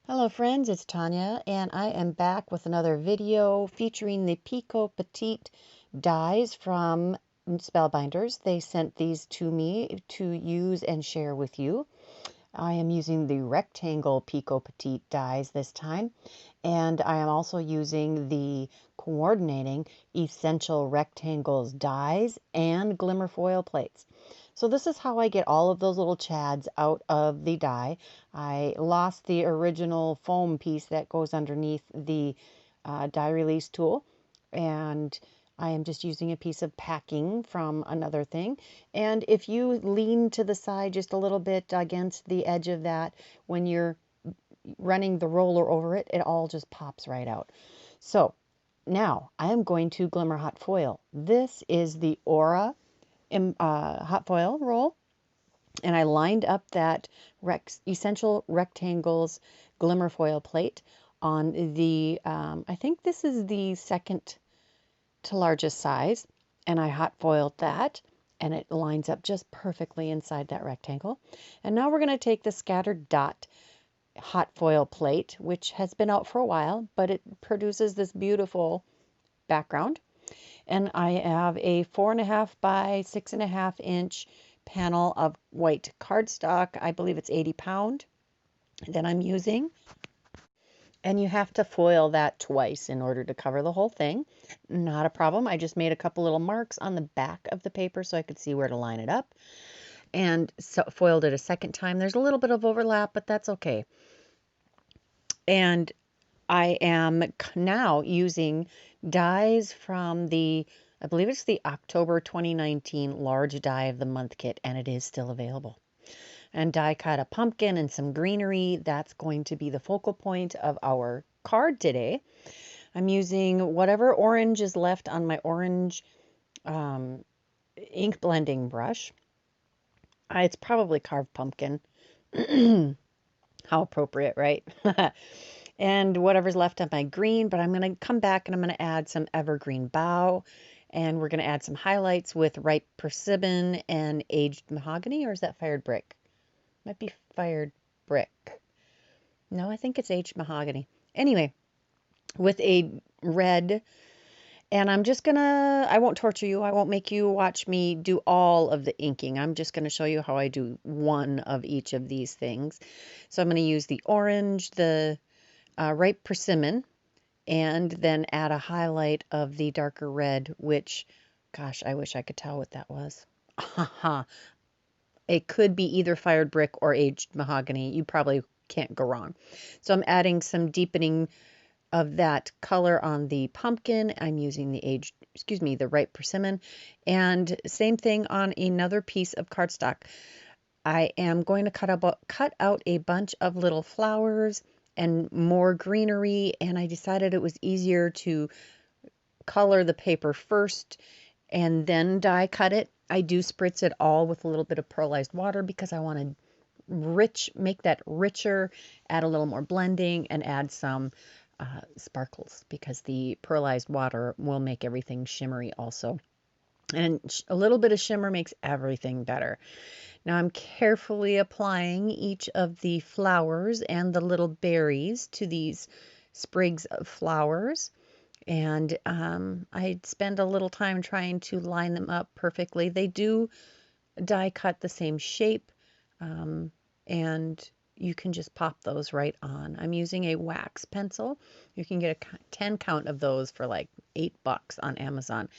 Hello friends, it's Tanya and I am back with another video featuring the Picot Petite dies from Spellbinders. They sent these to me to use and share with you. I am using the rectangle Picot Petite dies this time, and I am also using the coordinating Essential Rectangles dies and Glimmer foil plates. So this is how I get all of those little chads out of the die. I lost the original foam piece that goes underneath the die release tool, and I am just using a piece of packing from another thing. And if you lean to the side just a little bit against the edge of that, when you're running the roller over it, it all just pops right out. So now I am going to Glimmer Hot Foil. This is the Aura hot foil roll, and I lined up that Essential Rectangles Glimmer foil plate on the, I think this is the second to largest size, and I hot foiled that, and it lines up just perfectly inside that rectangle. And now we're going to take the scattered dot hot foil plate, which has been out for a while, but it produces this beautiful background. And I have a 4.5 by 6.5 inch panel of white cardstock. I believe it's 80 pound that I'm using. And you have to foil that twice in order to cover the whole thing. Not a problem. I just made a couple little marks on the back of the paper so I could see where to line it up. And so foiled it a second time. There's a little bit of overlap, but that's okay. And I am now using dies from the, I believe it's the October 2019 large die of the month kit, and it is still available. And die cut a pumpkin and some greenery. That's going to be the focal point of our card today. I'm using whatever orange is left on my orange ink blending brush. It's probably carved pumpkin. How appropriate, right? And whatever's left of my green, but I'm going to come back and I'm going to add some evergreen bough, and we're going to add some highlights with ripe persiben and aged mahogany, or is that fired brick? Might be fired brick. No, I think it's aged mahogany. Anyway, with a red, and I'm just gonna, I won't torture you. I won't make you watch me do all of the inking. I'm just gonna show you how I do one of each of these things. So I'm gonna use the orange, the ripe persimmon, and then add a highlight of the darker red, which, gosh, I wish I could tell what that was. It could be either fired brick or aged mahogany. You probably can't go wrong. So I'm adding some deepening of that color on the pumpkin. I'm using the ripe persimmon, and same thing on another piece of cardstock. I am going to cut out a bunch of little flowers and more greenery, and I decided it was easier to color the paper first and then die cut it. I do spritz it all with a little bit of pearlized water because I want to make that richer, add a little more blending, and add some sparkles because the pearlized water will make everything shimmery also. And a little bit of shimmer makes everything better. Now I'm carefully applying each of the flowers and the little berries to these sprigs of flowers. And I spend a little time trying to line them up perfectly. They do die cut the same shape, and you can just pop those right on. I'm using a wax pencil. You can get a 10 count of those for like $8 on Amazon.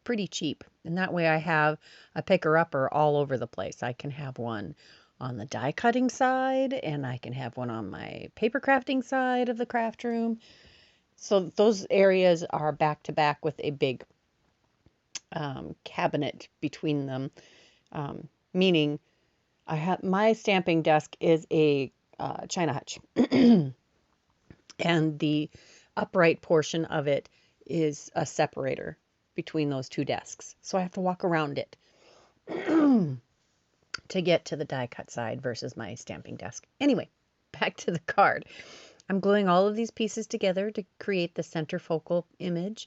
Pretty cheap. And that way I have a picker-upper all over the place. I can have one on the die cutting side, and I can have one on my paper crafting side of the craft room. So those areas are back to back with a big cabinet between them, meaning I have my stamping desk is a China hutch, and the upright portion of it is a separator between those two desks. So I have to walk around it to get to the die cut side versus my stamping desk. Anyway, back to the card. I'm gluing all of these pieces together to create the center focal image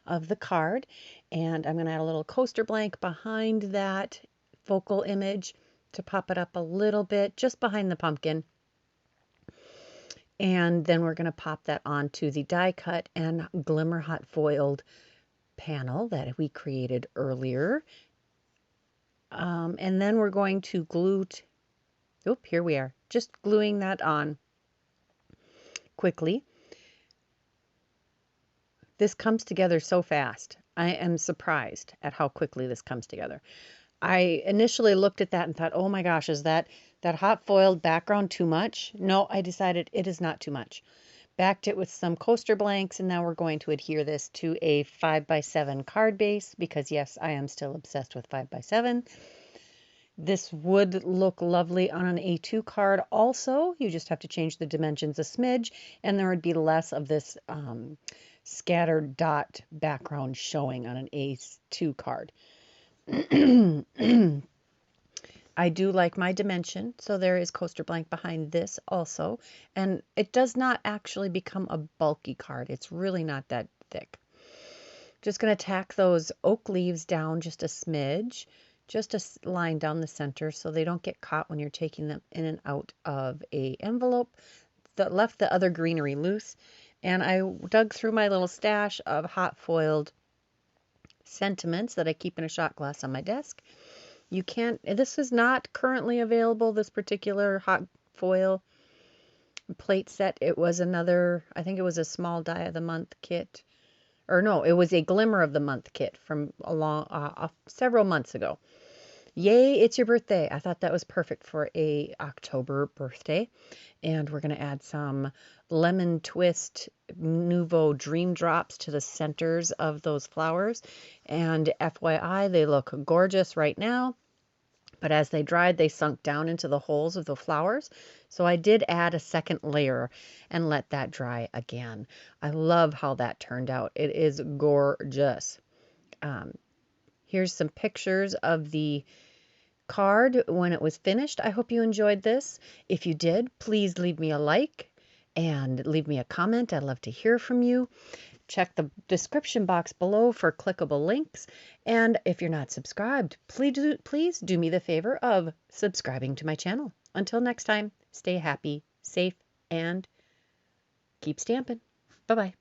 of the card. And I'm going to add a little coaster blank behind that focal image to pop it up a little bit, just behind the pumpkin. And then we're going to pop that onto the die cut and Glimmer hot foiled panel that we created earlier. And then we're going to glue, here we are, just gluing that on quickly. This comes together so fast. I am surprised at how quickly this comes together. I initially looked at that and thought, oh my gosh, is that hot foiled background too much? No, I decided it is not too much. Backed it with some coaster blanks, and now we're going to adhere this to a 5x7 card base because yes, I am still obsessed with 5x7. This would look lovely on an A2 card also. You just have to change the dimensions a smidge, and there would be less of this scattered dot background showing on an A2 card. I do like my dimension, so there is coaster blank behind this also, and it does not actually become a bulky card. It's really not that thick. Just going to tack those oak leaves down just a smidge, just a line down the center so they don't get caught when you're taking them in and out of a envelope. That left the other greenery loose, and I dug through my little stash of hot foiled sentiments that I keep in a shot glass on my desk. You can't, this is not currently available, this particular hot foil plate set. It was another, I think it was a small die of the month kit. Or no, it was a Glimmer of the month kit from several months ago. Yay, it's your birthday. I thought that was perfect for a October birthday. And we're going to add some lemon twist Nuvo dream drops to the centers of those flowers. And FYI, they look gorgeous right now. But as they dried, they sunk down into the holes of the flowers. So I did add a second layer and let that dry again. I love how that turned out. It is gorgeous. Here's some pictures of the card when it was finished. I hope you enjoyed this. If you did, please leave me a like and leave me a comment. I'd love to hear from you. Check the description box below for clickable links. And if you're not subscribed, please do me the favor of subscribing to my channel. Until next time, stay happy, safe, and keep stamping. Bye-bye.